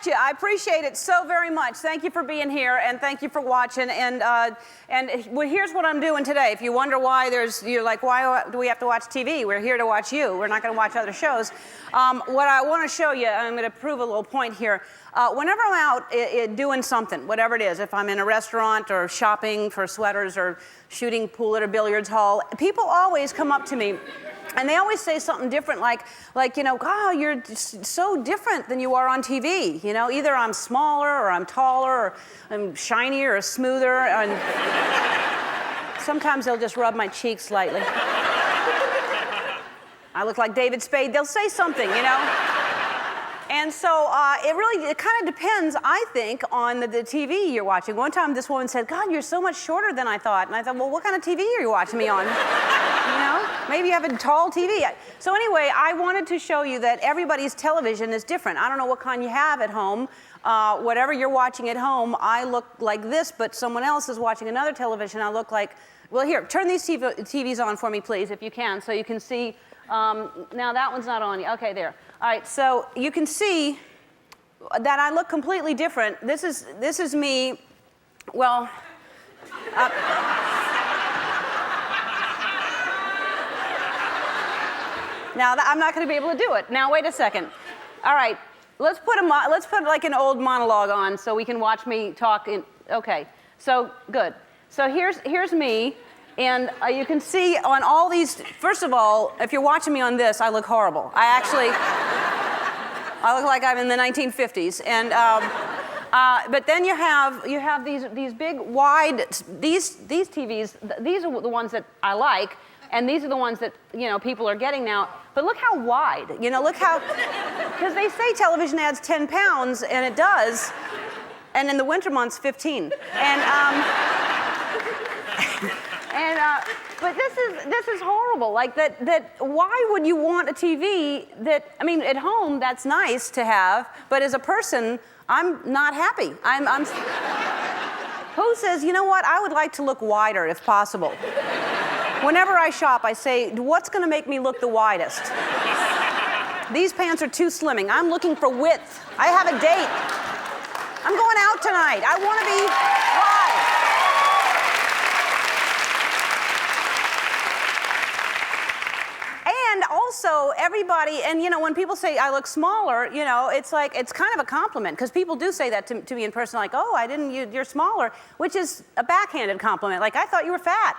met you. I appreciate it so very much. Thank you for being here, and thank you for watching. And well, here's what I'm doing today. If you wonder why you're like, why do we have to watch TV? We're here to watch you. We're not going to watch other shows. What I want to show you, I'm going to prove a little point here. Whenever I'm out doing something, whatever it is, if I'm in a restaurant or shopping for sweaters or shooting pool at a billiards hall, people always come up to me. And they always say something different, like, you know, oh, you're so different than you are on TV. You know, either I'm smaller or I'm taller or I'm shinier or smoother. And sometimes they'll just rub my cheeks slightly. I look like David Spade. They'll say something, you know. And so it kind of depends, I think, on the TV you're watching. One time this woman said, God, you're so much shorter than I thought. And I thought, well, what kind of TV are you watching me on? You know, maybe you have a tall TV. So anyway, I wanted to show you that everybody's television is different. I don't know what kind you have at home. Whatever you're watching at home, I look like this, but someone else is watching another television. I look like, well, here, turn these TVs on for me, please, if you can, so you can see. Now that one's not on. Okay, there. All right, so you can see that I look completely different. This is me. Well, now I'm not going to be able to do it. Now wait a second. All right, let's put like an old monologue on so we can watch me talk. Okay, so good. So here's me. And you can see on all these, first of all, if you're watching me on this, I look horrible. I look like I'm in the 1950s. And, but then you have these big, wide, these TVs, these are the ones that I like, and these are the ones that, you know, people are getting now. But look how wide, you know, look how, because they say television adds 10 pounds, and it does, and in the winter months, 15. But this is horrible. Like that. Why would you want a TV that? I mean, at home that's nice to have, but as a person, I'm not happy. I'm. Who says, you know what? I would like to look wider if possible. Whenever I shop, I say, what's going to make me look the widest? These pants are too slimming. I'm looking for width. I have a date. I'm going out tonight. I want to be wide. And also, everybody, and you know, when people say I look smaller, you know, it's like, it's kind of a compliment, because people do say that to me in person, like, oh, you're smaller, which is a backhanded compliment, like, I thought you were fat.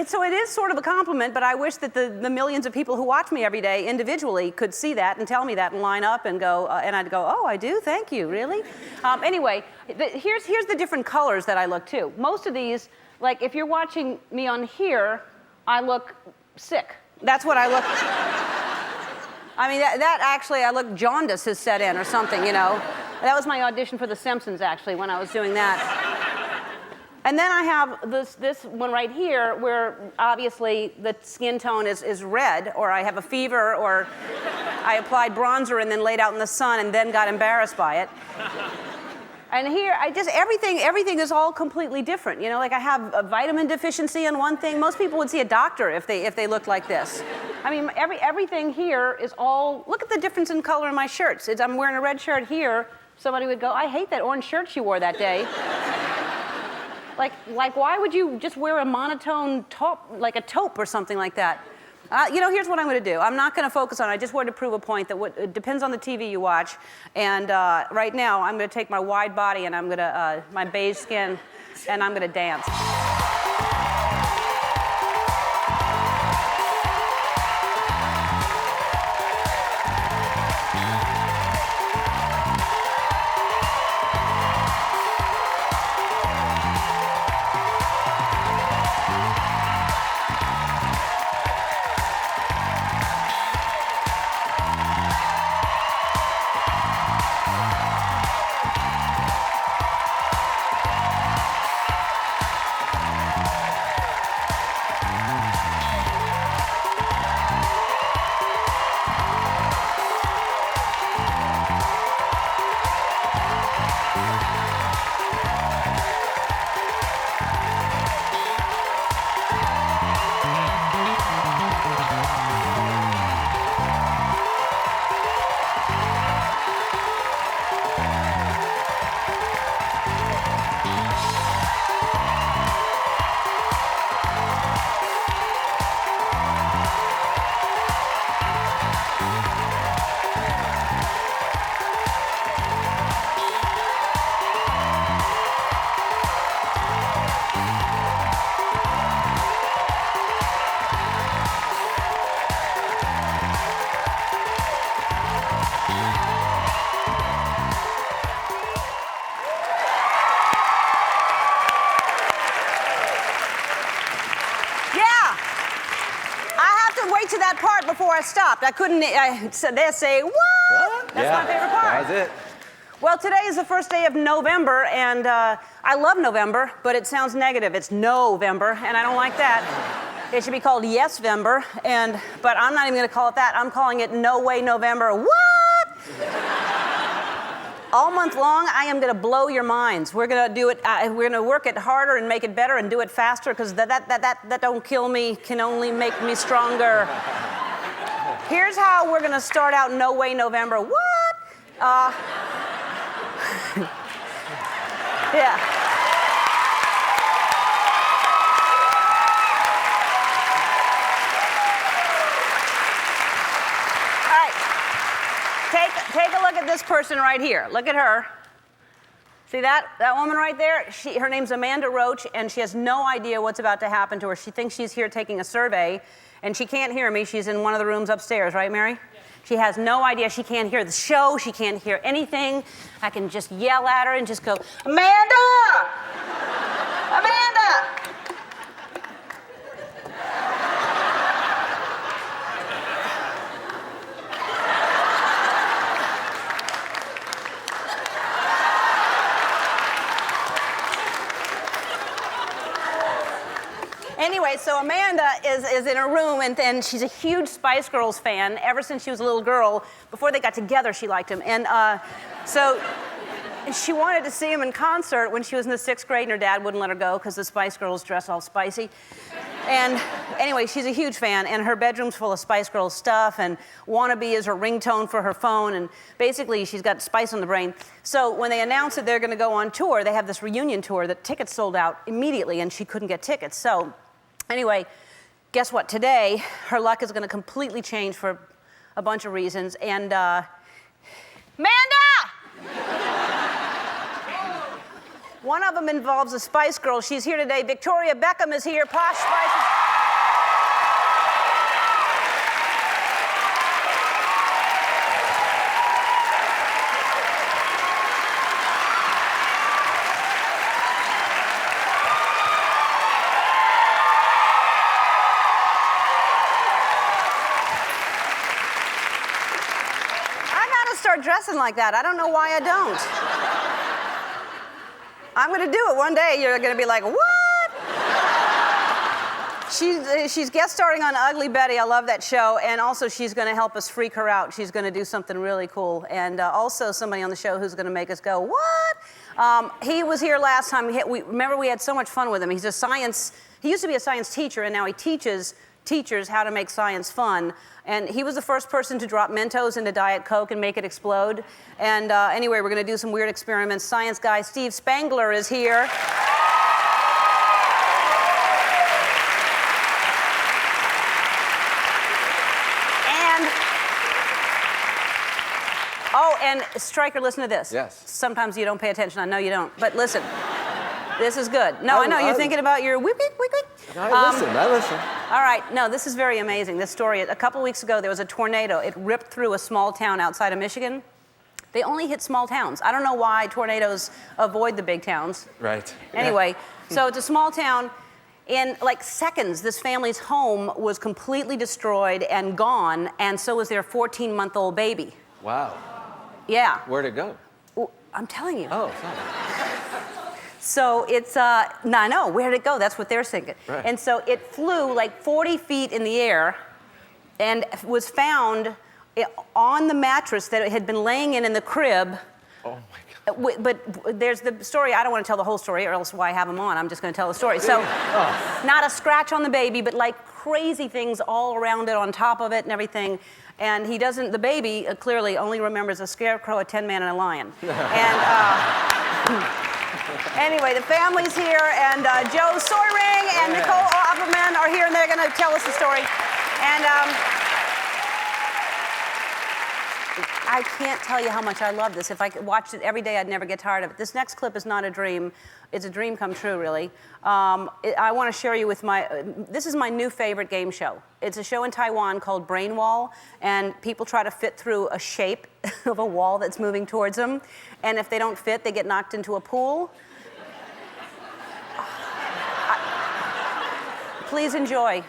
So it is sort of a compliment, but I wish that the millions of people who watch me every day individually could see that and tell me that and line up and go, and I'd go, oh, I do, thank you, really? Anyway, here's the different colors that I look too. Most of these, like, if you're watching me on here, I look sick. That's what I look. I mean, that actually, I look jaundice has set in or something, you know. That was my audition for The Simpsons, actually, when I was doing that. And then I have this one right here, where obviously the skin tone is red, or I have a fever, or I applied bronzer and then laid out in the sun and then got embarrassed by it. And here, everything is all completely different. You know, like I have a vitamin deficiency in one thing. Most people would see a doctor if they looked like this. I mean, everything here is all, look at the difference in color in my shirts. I'm wearing a red shirt here. Somebody would go, I hate that orange shirt you wore that day. like why would you just wear a monotone taupe, like a taupe or something like that? You know, here's what I'm going to do. I'm not going to focus on it. I just wanted to prove a point that it depends on the TV you watch. And right now, I'm going to take my wide body and I'm going to, my beige skin, and I'm going to dance. to wait to that part before I stopped. I couldn't, they say, what? That's my favorite part. That was it. Well, today is the first day of November, and I love November, but it sounds negative. It's November, and I don't like that. It should be called Yes-vember, but I'm not even going to call it that. I'm calling it No Way November. What? All month long, I am going to blow your minds. We're going to do it. We're going to work it harder and make it better and do it faster, because that don't kill me can only make me stronger. Here's how we're going to start out No Way November. What? Yeah. All right. Take a look at this person right here. Look at her. See that woman right there? Her name's Amanda Roach, and she has no idea what's about to happen to her. She thinks she's here taking a survey, and she can't hear me. She's in one of the rooms upstairs, right, Mary? She has no idea. She can't hear the show. She can't hear anything. I can just yell at her and just go, Amanda! Amanda! Anyway, so Amanda is in her room, and she's a huge Spice Girls fan. Ever since she was a little girl, before they got together, she liked them. And so she wanted to see him in concert when she was in the 6th grade, and her dad wouldn't let her go because the Spice Girls dress all spicy. And anyway, she's a huge fan, and her bedroom's full of Spice Girls stuff, and Wannabe is her ringtone for her phone, and basically she's got spice on the brain. So when they announced that they're going to go on tour, they have this reunion tour that tickets sold out immediately, and she couldn't get tickets. So anyway, guess what? Today, her luck is going to completely change for a bunch of reasons. And, Amanda! One of them involves a Spice Girl. She's here today. Victoria Beckham is here. Posh Spice. Start dressing like that. I don't know why I don't. I'm going to do it one day. You're going to be like, what? She's guest starring on Ugly Betty. I love that show. And also, she's going to help us freak her out. She's going to do something really cool. And also somebody on the show who's going to make us go, what? He was here last time. Remember, we had so much fun with him. He used to be a science teacher, and now he teaches teachers how to make science fun. And he was the first person to drop Mentos into Diet Coke and make it explode. And anyway, we're going to do some weird experiments. Science guy Steve Spangler is here. And Stryker, listen to this. Yes. Sometimes you don't pay attention. I know you don't. But listen, this is good. No, I know. You're thinking about your whip. I listen. All right. No, this is very amazing, this story. A couple weeks ago, there was a tornado. It ripped through a small town outside of Michigan. They only hit small towns. I don't know why tornadoes avoid the big towns. Right. Anyway, so it's a small town. In like seconds, this family's home was completely destroyed and gone, and so was their 14-month-old baby. Wow. Yeah. Where'd it go? Well, I'm telling you. Oh, sorry. So it's, I know, where'd it go? That's what they're thinking. Right. And so it flew like 40 feet in the air and was found on the mattress that it had been laying in the crib. Oh, my God. But there's the story. I don't want to tell the whole story, or else why have them on? I'm just going to tell the story. So not a scratch on the baby, but like crazy things all around it, on top of it and everything. And the baby clearly only remembers a scarecrow, a 10-man, and a lion. And anyway, the family's here, and Joe Soyring and Nicole Opperman are here, and they're going to tell us the story. And I can't tell you how much I love this. If I watched it every day, I'd never get tired of it. This next clip is not a dream. It's a dream come true, really. I want to share you with this is my new favorite game show. It's a show in Taiwan called Brainwall, and people try to fit through a shape of a wall that's moving towards them. And if they don't fit, they get knocked into a pool. Please enjoy.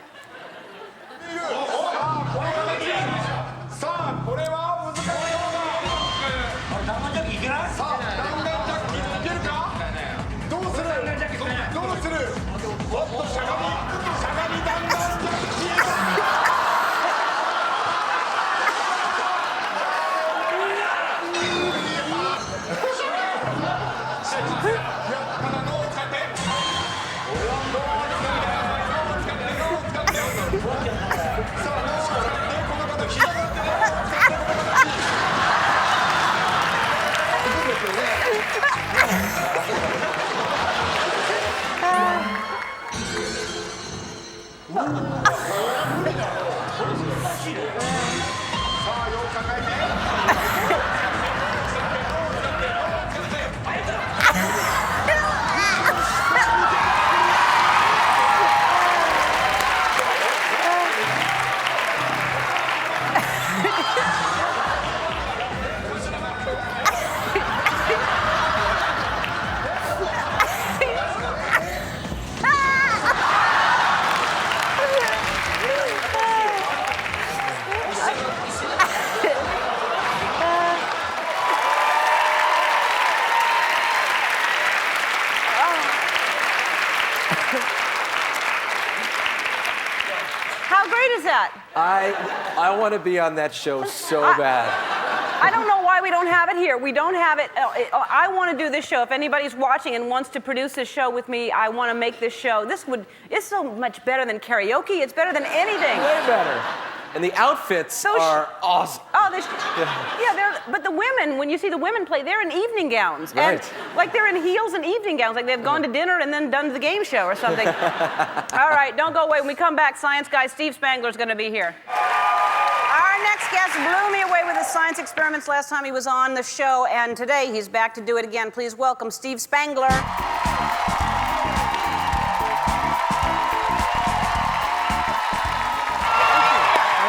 How great is that? I want to be on that show so bad. I don't know why we don't have it here. We don't have it. I want to do this show. If anybody's watching and wants to produce this show with me, I want to make this show. It's so much better than karaoke. It's better than anything. Way better. And the outfits are awesome. Oh, but the women, when you see the women play, they're in evening gowns. Right. And like they're in heels and evening gowns, like they've gone to dinner and then done the game show or something. All right, don't go away. When we come back, science guy Steve Spangler is going to be here. Our next guest blew me away with his science experiments last time he was on the show, and today he's back to do it again. Please welcome Steve Spangler.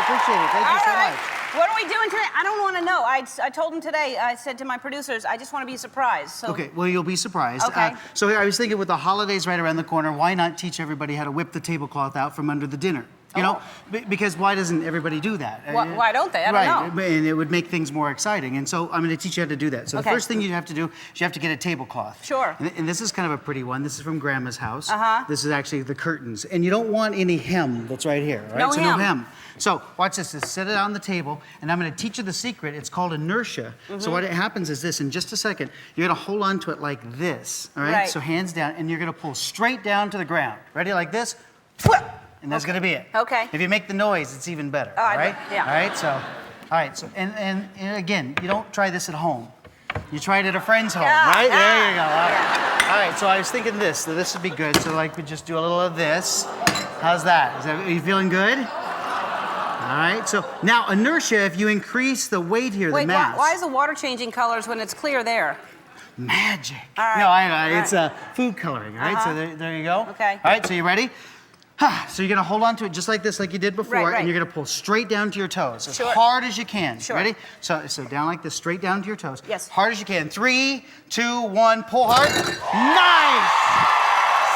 Appreciate it. Thank you so much. What are we doing today? I don't want to know. I told him today, I said to my producers, I just want to be surprised. So. Okay, well, you'll be surprised. Okay. So I was thinking with the holidays right around the corner, why not teach everybody how to whip the tablecloth out from under the dinner? You know, because why doesn't everybody do that? Why don't they? I don't know. And it would make things more exciting. And so I'm going to teach you how to do that. So the first thing you have to do is you have to get a tablecloth. Sure. And this is kind of a pretty one. This is from Grandma's house. Uh-huh. This is actually the curtains. And you don't want any hem that's right here. Right? No so hem. No hem. So watch this. Just set it on the table, and I'm going to teach you the secret. It's called inertia. So what happens is this. In just a second, you're going to hold on to it like this. All right? Right. So hands down, and you're going to pull straight down to the ground. Ready? Like this. And that's going to be it. Okay. If you make the noise, it's even better. Oh, all right? Yeah. All right. So, and again, you don't try this at home. You try it at a friend's home, right? There you go. All right. All right. So I was thinking this. So this would be good. So like we just do a little of this. How's that? Are you feeling good? All right. So now inertia. If you increase the weight here, the mass. Why is the water changing colors when it's clear there? Magic. All right. No, I know. All It's food coloring. All right. So there you go. Okay. All right. So you ready? So you're going to hold on to it just like this, like you did before, right. and you're going to pull straight down to your toes, as Sure. hard as you can. Sure. Ready? So down like this, straight down to your toes. Yes. Hard as you can. 3, 2, 1, pull hard. Nice!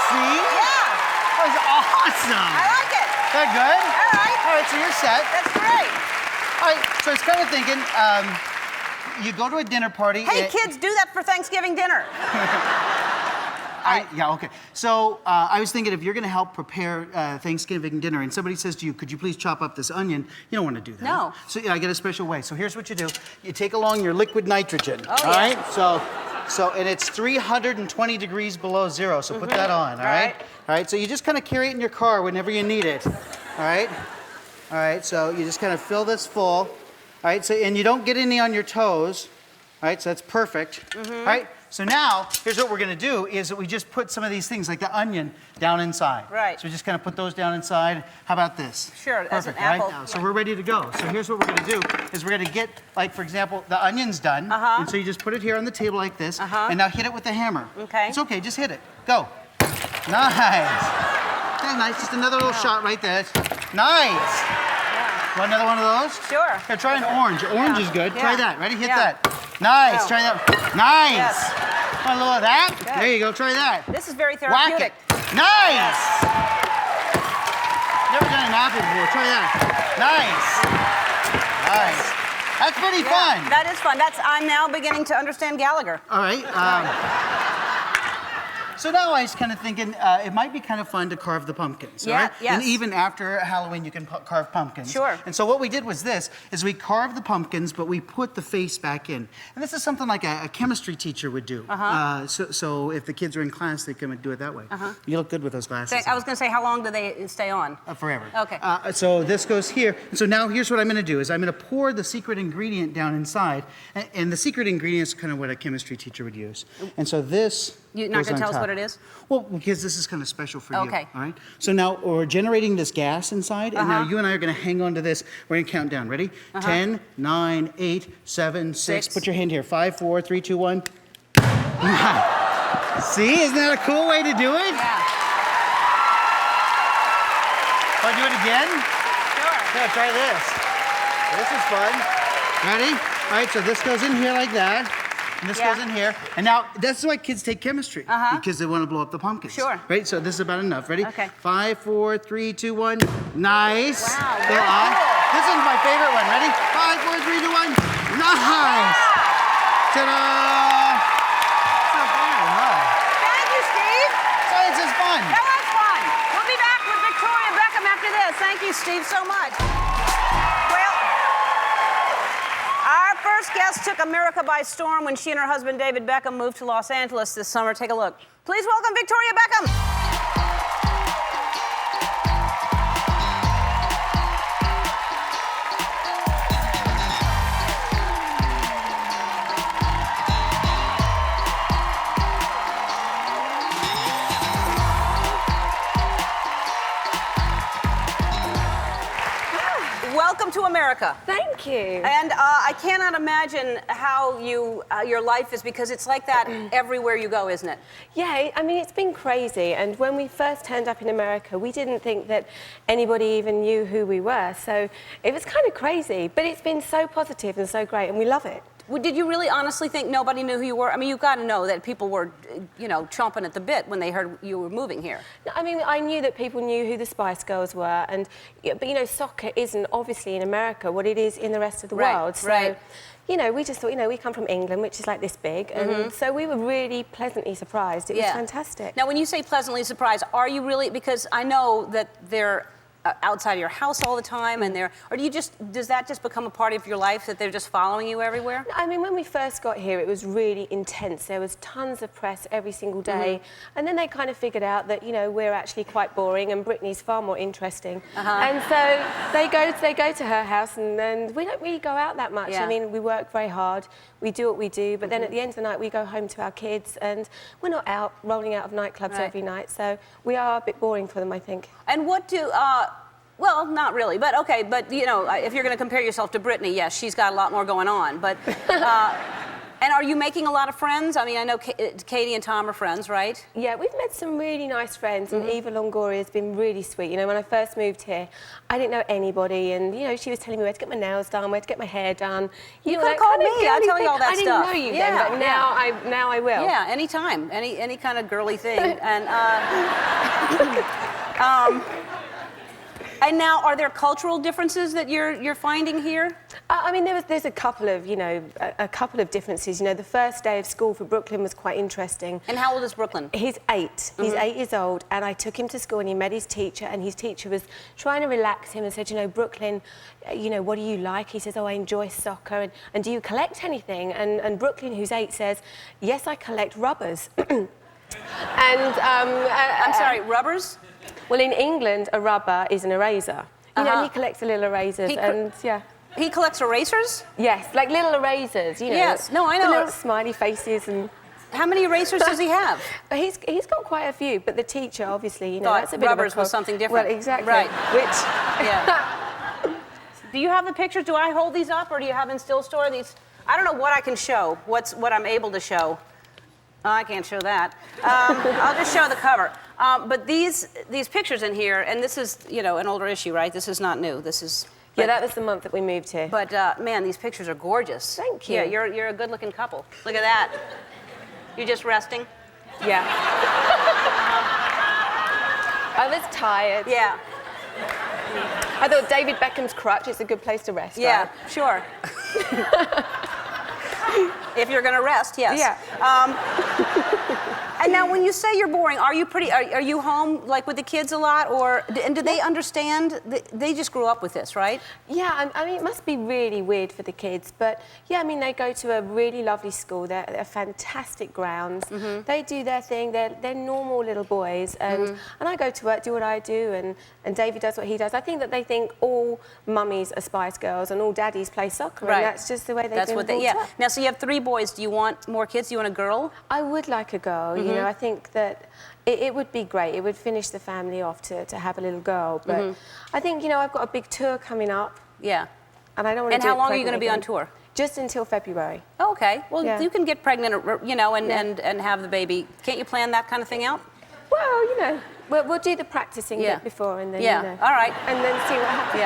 See? Yeah. That was awesome. I like it. Is that good? All right. All right, so you're set. That's great. All right, so it's kind of thinking, you go to a dinner party. Hey, kids, do that for Thanksgiving dinner. Yeah, okay. So I was thinking if you're going to help prepare Thanksgiving dinner and somebody says to you, could you please chop up this onion? You don't want to do that. No. So I get a special way. So here's what you do. You take along your liquid nitrogen. Oh, all yeah. right? So, and it's 320 degrees below zero, so put that on, all right? All right, so you just kind of carry it in your car whenever you need it, all right? All right, so you just kind of fill this full, all right? So, and you don't get any on your toes, all right? So that's perfect, all right? So now, here's what we're going to do is that we just put some of these things, like the onion, down inside. Right. So we just kind of put those down inside. How about this? Sure, as an Perfect, right? apple. Now, so we're ready to go. So here's what we're going to do is we're going to get, like, for example, the onion's done. And so you just put it here on the table like this. And now hit it with the hammer. Okay. It's okay, just hit it. Go. Nice. Okay, nice. Just another little shot right there. Nice. Want another one of those? Sure. Here, try an orange. Orange is good. Yeah. Try that. Ready? Hit Yeah. that. Nice. Oh. Try that. Nice. Yes. Want a little of that? Good. There you go. Try that. This is very Whack therapeutic. it. Nice. Never done it now. happened before. Try that. Nice. Nice. That's pretty fun. That is fun. I'm now beginning to understand Gallagher. All right. So now I was kind of thinking it might be kind of fun to carve the pumpkins. Yeah, right? yes. And even after Halloween, you can carve pumpkins. Sure. And so what we did was this, is we carved the pumpkins, but we put the face back in. And this is something like a chemistry teacher would do. So if the kids are in class, they can do it that way. You look good with those glasses. I was going to say, how long do they stay on? Forever. Okay. So this goes here. So now here's what I'm going to do, is I'm going to pour the secret ingredient down inside. And the secret ingredient is kind of what a chemistry teacher would use. And so this You're not goes going on to tell us top. what it is? Well, because this is kind of special for you. Okay. All right. So now we're generating this gas inside, and now you and I are going to hang on to this. We're going to count down. Ready? 10, 9, 8, 7, 6. Put your hand here. 5, 4, 3, 2, 1. See? Isn't that a cool way to do it? Yeah. Want to do it again? Sure. Yeah, try this. This is fun. Ready? All right, so this goes in here like that. And this goes in here. And now, that's why kids take chemistry. Because they want to blow up the pumpkins. Sure. Right? So this is about enough. Ready? Okay. 5, 4, 3, 2, 1. Nice. Wow, Go very on. cool. This one's my favorite one. Ready? 5, 4, 3, 2, 1. Nice. Ta-da! Not bad, huh? Thank you, Steve. Science is fun. That was fun. We'll be back with Victoria Beckham after this. Thank you, Steve, so much. Well, our first guest took America by storm when she and her husband David Beckham moved to Los Angeles this summer. Take a look. Please welcome Victoria Beckham. Welcome to America. Thank you. And I cannot imagine how your life is, because it's like that everywhere you go, isn't it? Yeah, I mean, it's been crazy. And when we first turned up in America, we didn't think that anybody even knew who we were. So it was kind of crazy, but it's been so positive and so great, and we love it. Well, did you really honestly think nobody knew who you were? I mean, you've got to know that people were, chomping at the bit when they heard you were moving here. I mean, I knew that people knew who the Spice Girls were, but soccer isn't obviously in America what it is in the rest of the world. So, we just thought, we come from England, which is like this big, and so we were really pleasantly surprised. It was fantastic. Now, when you say pleasantly surprised, are you really? Because I know that they're outside of your house all the time, and does that just become a part of your life, that they're just following you everywhere? I mean, when we first got here, it was really intense. There was tons of press every single day, and then they kind of figured out that we're actually quite boring, and Britney's far more interesting. And so they go to her house, and we don't really go out that much. Yeah. I mean, we work very hard, we do what we do, but then at the end of the night we go home to our kids, and we're not out rolling out of nightclubs every night, so we are a bit boring for them, I think. And what do well, not really, but okay. But if you're going to compare yourself to Britney, yes, she's got a lot more going on. But and are you making a lot of friends? I mean, I know Katie and Tom are friends, right? Yeah, we've met some really nice friends, and Eva Longoria has been really sweet. When I first moved here, I didn't know anybody, and she was telling me where to get my nails done, where to get my hair done. You could have called me. I'll tell you all that stuff. stuff. I didn't know you then, but now I will. Yeah, anytime, any kind of girly thing, and. And now, are there cultural differences that you're finding here? I mean, there's a couple of a couple of differences. The first day of school for Brooklyn was quite interesting. And how old is Brooklyn? He's 8. He's 8 years old, and I took him to school, and he met his teacher, and his teacher was trying to relax him and said, Brooklyn, what do you like? He says, oh, I enjoy soccer, and do you collect anything? And Brooklyn, who's 8, says, yes, I collect rubbers. And I'm sorry, rubbers? Well, in England, a rubber is an eraser. He collects the little erasers, He collects erasers? Yes, like little erasers, Yes, no, I know. The little smiley faces and... How many erasers does he have? He's got quite a few, but the teacher, obviously, thought that's a bit rubbers of a was something different. Well, exactly. Right. Which... Yeah. Do you have the pictures? Do I hold these up, or do you have in still store these? I don't know what I can show, what I'm able to show. Oh, I can't show that. I'll just show the cover. But these pictures in here, and this is, an older issue, right? This is not new. This is... Yeah, that was the month that we moved here. But, man, these pictures are gorgeous. Thank you. Yeah, you're a good-looking couple. Look at that. You're just resting? Yeah. I was tired. Yeah. I thought David Beckham's crutch is a good place to rest. Yeah, right? sure. If you're going to rest, yes. Yeah. And now, when you say you're boring, are you home like with the kids a lot, or and do they understand? They just grew up with this, right? Yeah, I mean, it must be really weird for the kids, but yeah, I mean, they go to a really lovely school. They're fantastic grounds. They do their thing. They're normal little boys, and I go to work, do what I do, and David does what he does. I think that they think all mummies are Spice Girls and all daddies play soccer, and that's just the way they've been brought up. Now, so you have 3 boys. Do you want more kids? Do you want a girl? I would like a girl. You know, I think that it would be great. It would finish the family off to have a little girl. But I think, you know, I've got a big tour coming up. Yeah. And I don't want to. And how long are you going to be on tour? Just until February. Oh, okay. Well, Yeah. you can get pregnant, you know, and have the baby. Can't you plan that kind of thing out? Well, you know, we'll do the practicing bit before and then. Yeah. You know, All right. And then see what happens.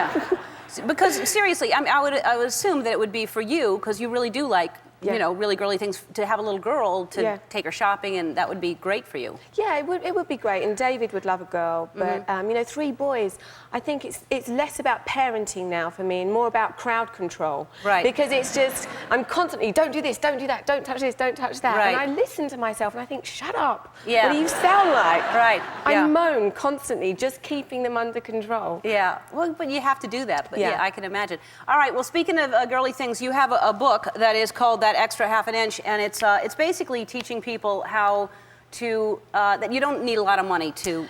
Yeah. Because seriously, I would assume that it would be for you, because you really do like, you know, really girly things, to have a little girl to take her shopping, and that would be great for you. Yeah, it would be great, and David would love a girl, but you know, 3 boys. I think it's less about parenting now for me, and more about crowd control. Right. Because it's just I'm constantly, don't do this, don't do that, don't touch this, don't touch that, Right. and I listen to myself and I think, shut up. Yeah. What do you sound like? Right. I moan constantly, just keeping them under control. Yeah, well, but you have to do that. But yeah, Yeah. I can imagine. All right, well, speaking of girly things, you have a book that is called That Extra Half an Inch, and it's basically teaching people how to, that you don't need a lot of money to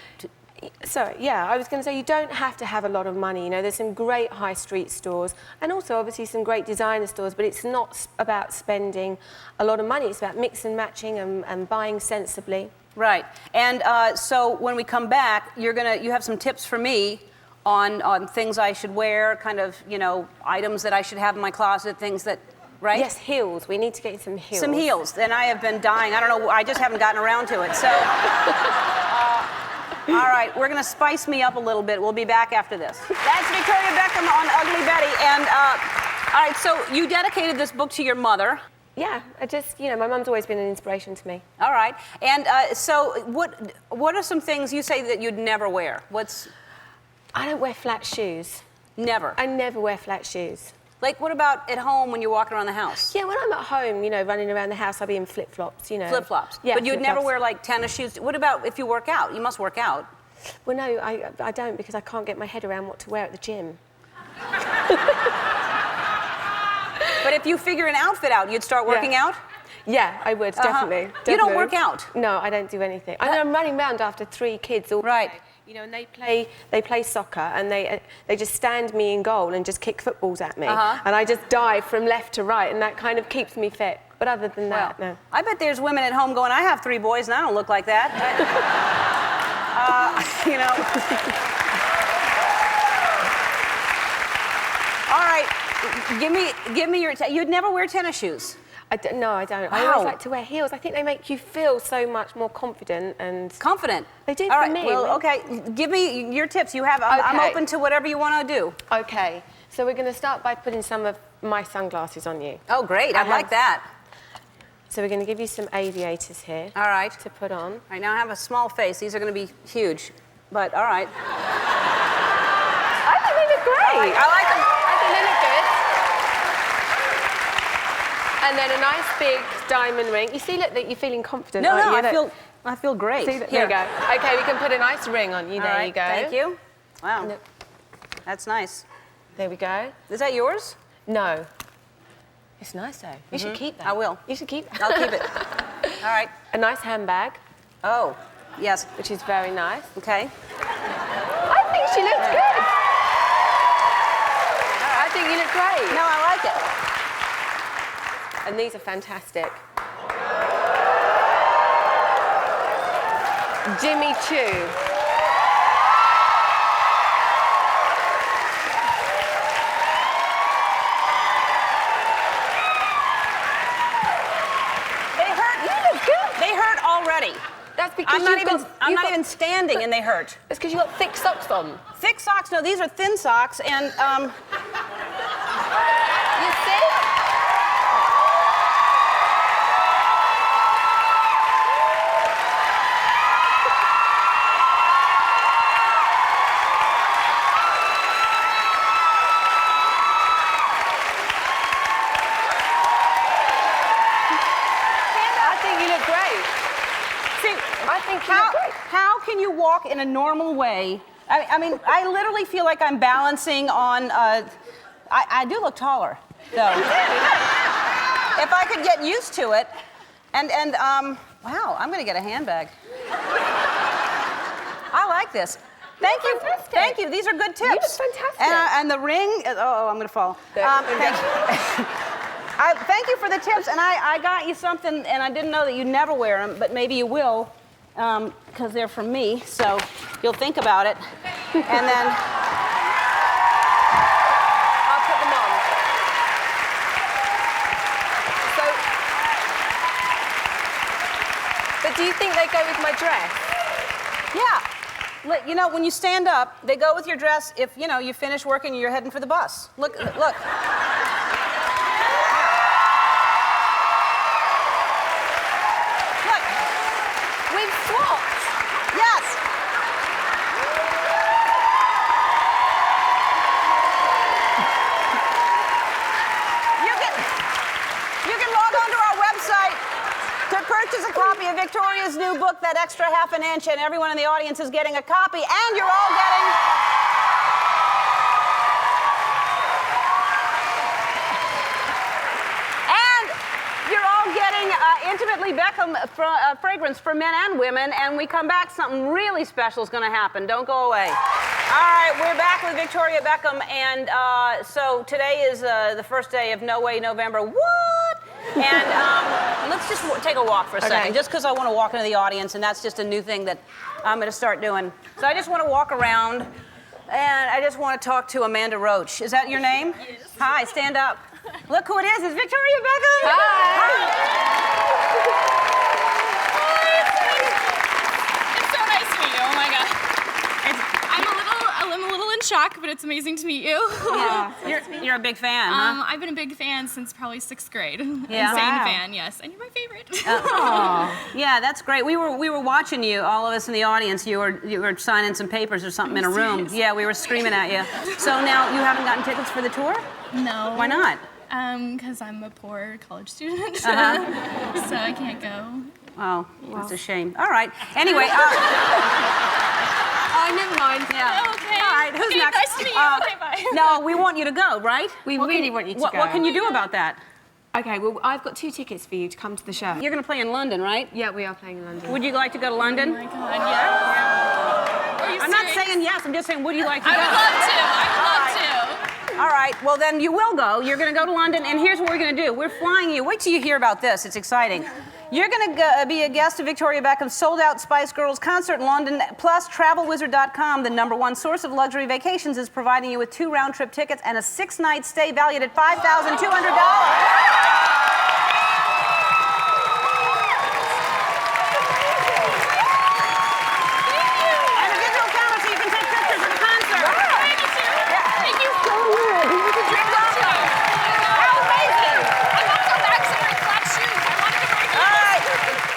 So, yeah, I was going to say you don't have to have a lot of money. You know, there's some great high street stores and also obviously some great designer stores, but it's not about spending a lot of money. It's about mix and matching and buying sensibly. Right. And so when we come back, you have some tips for me on things I should wear, kind of, you know, items that I should have in my closet, things that, right? Yes, heels. We need to get you some heels. Some heels. And I have been dying. I don't know, I just haven't gotten around to it. So, all right, we're going to spice me up a little bit. We'll be back after this. That's Victoria Beckham on Ugly Betty. And, all right, so you dedicated this book to your mother. Yeah, you know, my mum's always been an inspiration to me. All right. And so what are some things you say that you'd never wear? I don't wear flat shoes. Never? I never wear flat shoes. Like, what about at home when you're walking around the house? Yeah, when I'm at home, you know, running around the house, I'll be in flip-flops, you know. Flip-flops? Yeah, but you'd never flip-flops. wear, like, tennis shoes? What about if you work out? You must work out. Well, no, I don't, because I can't get my head around what to wear at the gym. But if you figure an outfit out, you'd start working out? Yeah, I would, definitely. You don't definitely. work out? No, I don't do anything. I mean, I'm running around after 3 kids all Right. day, you know, and they play soccer, and they just stand me in goal and just kick footballs at me, and I just dive from left to right, and that kind of keeps me fit. But other than that, no. I bet there's women at home going, I have 3 boys and I don't look like that. You know. All right, give me your. You'd never wear tennis shoes. No, I don't. Wow. I always like to wear heels. I think they make you feel so much more confident and. Confident. They do All for right, me. well, okay. Give me your tips. I'm Okay. open to whatever you want to do. Okay, so we're going to start by putting some of my sunglasses on you. Oh, great. I like that. So we're going to give you some aviators here. All right. To put on. All right, now I have a small face. These are going to be huge, but all right. I think they look great. I like them. I think they look good. And then a nice big diamond ring. You see, look, that you're feeling confident. No, aren't no, you? I feel great. See, there you go. Okay, we can put a nice ring on you. All There right, you go. Thank you. Wow. No. That's nice. There we go. Is that yours? No. It's nice though. You should keep that. I will. You should keep that. I'll keep it. All right. A nice handbag, Oh, yes. which is very nice. Okay. I think she looks good. I think you look great. No, I like it. And these are fantastic. Jimmy Choo. They hurt. You look good. They hurt already. That's because I'm not even standing, and they hurt. It's because you got thick socks on. Thick socks? No, these are thin socks, and You see? how can you walk in a normal way? I mean, I literally feel like I'm balancing on. I do look taller, though. If I could get used to it, and wow, I'm gonna get a handbag. I like this. Thank you. Fantastic. Thank you. These are good tips. You look fantastic. And the ring. Oh, I'm gonna fall. Thank you. Thank you for the tips, and I got you something, and I didn't know that you never wear them, but maybe you will, because they're from me, so you'll think about it, and then I'll put them on. So, but do you think they go with my dress? yeah. You know, when you stand up, they go with your dress if, you know, you finish working and you're heading for the bus. Look. Look. We've swapped. Yes. You can log on to our website to purchase a copy of Victoria's new book, That Extra Half an Inch, and everyone in the audience is getting a copy, and you're all getting... Intimately Beckham fragrance for men and women, and we come back, something really special is going to happen. Don't go away. All right, we're back with Victoria Beckham, and so today is the first day of No Way November. What? And let's just take a walk for a second, just because I want to walk into the audience, and that's just a new thing that I'm going to start doing. So I just want to walk around, and I just want to talk to Amanda Roach. Is that your name? Yes. Hi, stand up. Look who it is. It's Victoria Beckham. Hi. It's so nice to meet you. Oh my God. I'm a little in shock, but it's amazing to meet you. Yeah. You're a big fan, huh? I've been a big fan since probably 6th grade. Yeah. Insane Wow. fan, yes. And you're my favorite. Yeah, that's great. We were watching you, all of us in the audience. You were signing some papers or something in a room. Serious? Yeah, we were screaming at you. So now you haven't gotten tickets for the tour? No. Why not? Because I'm a poor college student, so I can't go. Oh, that's a shame. All right. Anyway. Oh, never mind. Yeah. Okay. All right. Who's Okay, next? nice to meet you. Okay, bye. No, we want you to go, right? We really want you to go. What can you do about that? Okay, well, I've got 2 tickets for you to come to the show. You're going to play in London, right? Yeah, we are playing in London. Would you like to go to London? Oh my God, yeah. Are you I'm not serious? saying yes. I'm just saying, would you like to I go? would love to. I would love to. All right, well then you will go. You're gonna go to London, and here's what we're gonna do. We're flying you. Wait till you hear about this. It's exciting. You're gonna be a guest of Victoria Beckham's sold-out Spice Girls concert in London. Plus, TravelWizard.com, the #1 source of luxury vacations, is providing you with 2 round-trip tickets and a 6-night stay valued at $5,200.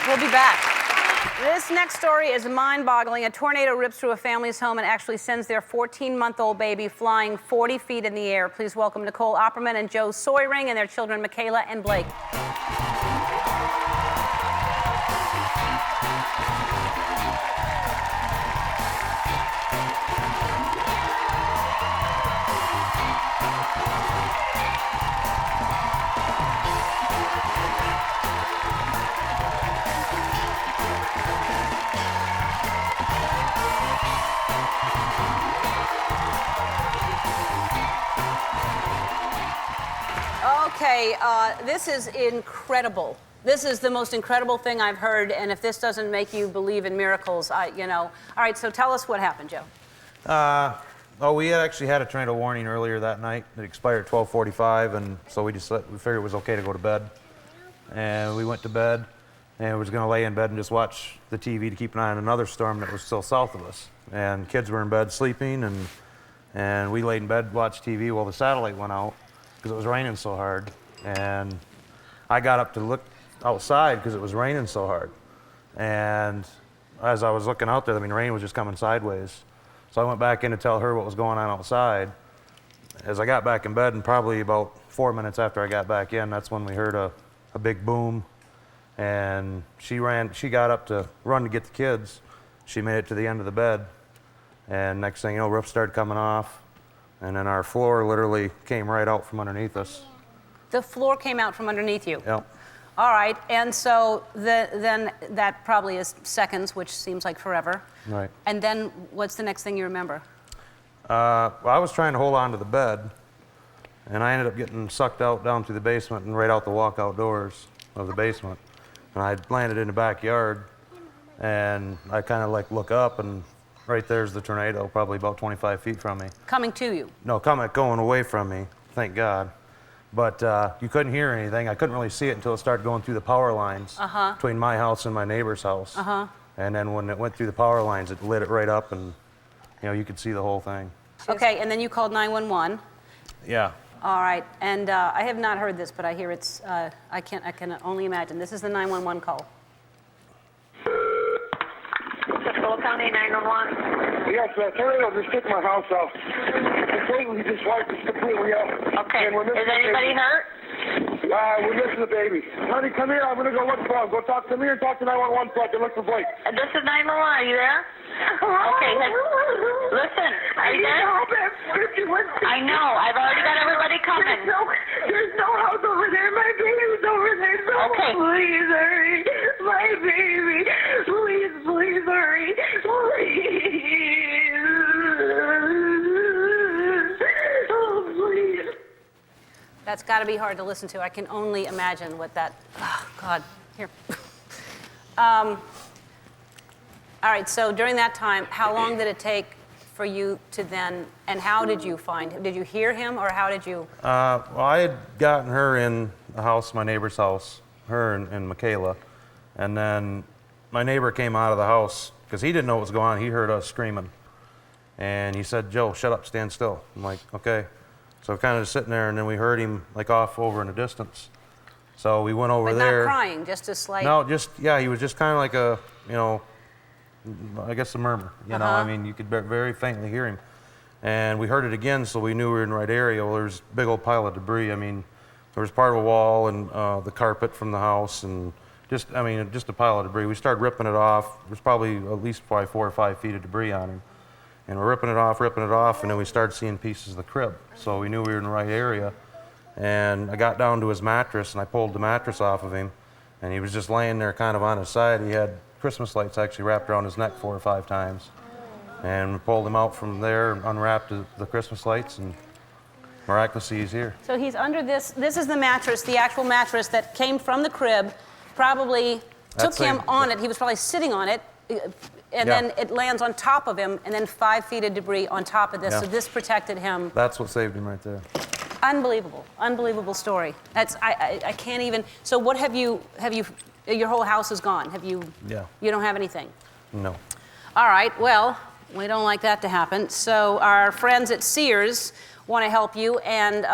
We'll be back. This next story is mind-boggling. A tornado rips through a family's home and actually sends their 14-month-old baby flying 40 feet in the air. Please welcome Nicole Opperman and Joe Soyring and their children, Michaela and Blake. Okay, this is incredible. This is the most incredible thing I've heard, and if this doesn't make you believe in miracles, you know. All right, so tell us what happened, Joe. We had actually had a tornado warning earlier that night. It expired at 12:45, and so we figured it was okay to go to bed. And we went to bed, and we was going to lay in bed and just watch the TV to keep an eye on another storm that was still south of us. And kids were in bed sleeping, and we laid in bed, watched TV while the satellite went out because it was raining so hard. And I got up to look outside because it was raining so hard. And as I was looking out there, I mean, rain was just coming sideways. So I went back in to tell her what was going on outside. As I got back in bed, and probably about 4 minutes after I got back in, that's when we heard a big boom. And she got up to run to get the kids. she made it to the end of the bed, and next thing you know, roof started coming off, and then our floor literally came right out from underneath us. The floor came out from underneath you. Yep. All right, and so then that probably is seconds, which seems like forever. Right. And then what's the next thing you remember? Well, I was trying to hold on to the bed, and I ended up getting sucked out down through the basement and right out the walkout doors of the basement. And I landed in the backyard, and I kind of like look up, and right there's the tornado, probably about 25 feet from me. Coming to you. No, going away from me, thank God. But you couldn't hear anything. I couldn't really see it until it started going through the power lines between my house and my neighbor's house. And then when it went through the power lines, it lit it right up, and you could see the whole thing. Okay, and then you called 911. Yeah. All right, and I have not heard this, but I hear it's. I can only imagine. This is the 911 call. Full County 911. Yes, tornado just took my house out. Completely just wiped us completely out. Okay. And we're missing Is anybody the baby. hurt? We're missing the baby. Honey, come here. I'm going to go look for him. Go talk to me and talk to 911 so I can look for Blake. This is 911. Are you there? Okay. Listen. Are you there? I know. I've already got everybody coming. There's no house over there. My baby's over there. No, Okay. Please hurry. My baby. Please hurry. Please. Oh, please. That's got to be hard to listen to. I can only imagine what that. Oh, God. Here. All right. So during that time, how long did it take for you to then? And how did you find him? Did you hear him, or how did you? Well, I had gotten her in the house, my neighbor's house, her and Michaela, and then my neighbor came out of the house because he didn't know what was going on. He heard us screaming, and he said, "Joe, shut up, stand still." I'm like, "Okay." So kind of just sitting there, and then we heard him like off over in the distance. So we went over But there. not crying, just a slight. No, he was just kind of like a, I guess a murmur. I mean, you could very faintly hear him. And we heard it again, so we knew we were in the right area. Well, there was a big old pile of debris. I mean, there was part of a wall and the carpet from the house, and just a pile of debris. We started ripping it off. There's probably at least 4 or 5 feet of debris on him. And we're ripping it off, and then we started seeing pieces of the crib. So we knew we were in the right area. And I got down to his mattress, and I pulled the mattress off of him, and he was just laying there kind of on his side. He had Christmas lights actually wrapped around his neck 4 or 5 times. And we pulled him out from there, unwrapped the Christmas lights, and miraculously he's here. So he's under this. This is the mattress, the actual mattress that came from the crib. Probably took him on it. He was probably sitting on it. And then it lands on top of him, and then 5 feet of debris on top of this. Yeah. So this protected him. That's what saved him right there. Unbelievable story. I can't even. So what have you? Your whole house is gone. Have you? Yeah. You don't have anything. No. All right. Well, we don't like that to happen. So our friends at Sears want to help you and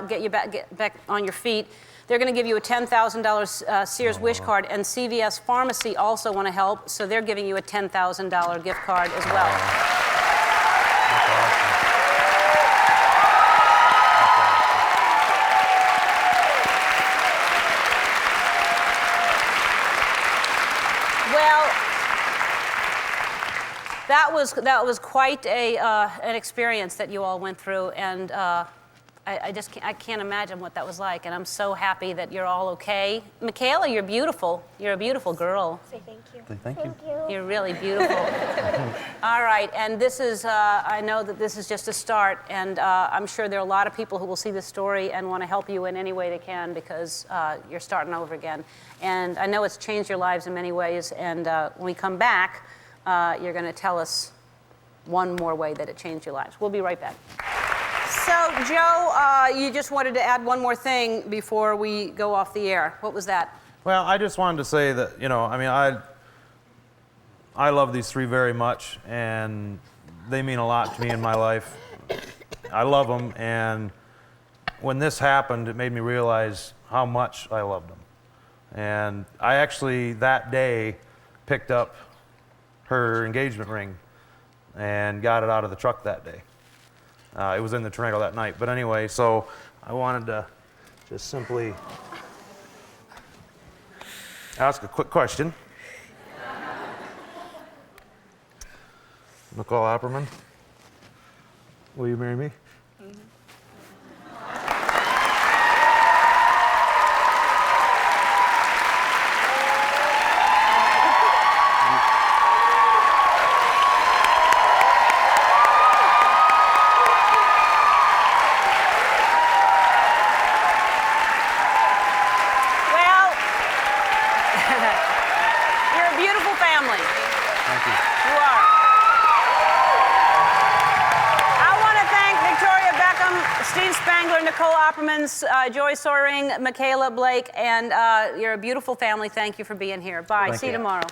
get back on your feet. They're going to give you a $10,000 Sears wish card, and CVS Pharmacy also want to help, so they're giving you a $10,000 gift card as well. Well, that was quite an experience that you all went through, and I can't imagine what that was like, and I'm so happy that you're all okay. Michaela, you're beautiful. You're a beautiful girl. Say thank you. Thank you. You're really beautiful. All right, and this is, I know that this is just a start, and I'm sure there are a lot of people who will see this story and want to help you in any way they can because you're starting over again. And I know it's changed your lives in many ways, and when we come back, you're going to tell us one more way that it changed your lives. We'll be right back. So, Joe, you just wanted to add one more thing before we go off the air. What was that? Well, I just wanted to say that, I love these three very much, and they mean a lot to me in my life. I love them, and when this happened, it made me realize how much I loved them. And I actually, that day, picked up her engagement ring and got it out of the truck that day. It was in the tornado that night. But anyway, so I wanted to just simply ask a quick question. Nicole Opperman, will you marry me? Well, you're a beautiful family. Thank you. You are. I want to thank Victoria Beckham, Steve Spangler, Nicole Opperman, Joy Soring, Michaela Blake, and you're a beautiful family. Thank you for being here. Bye. Thank See you you. tomorrow.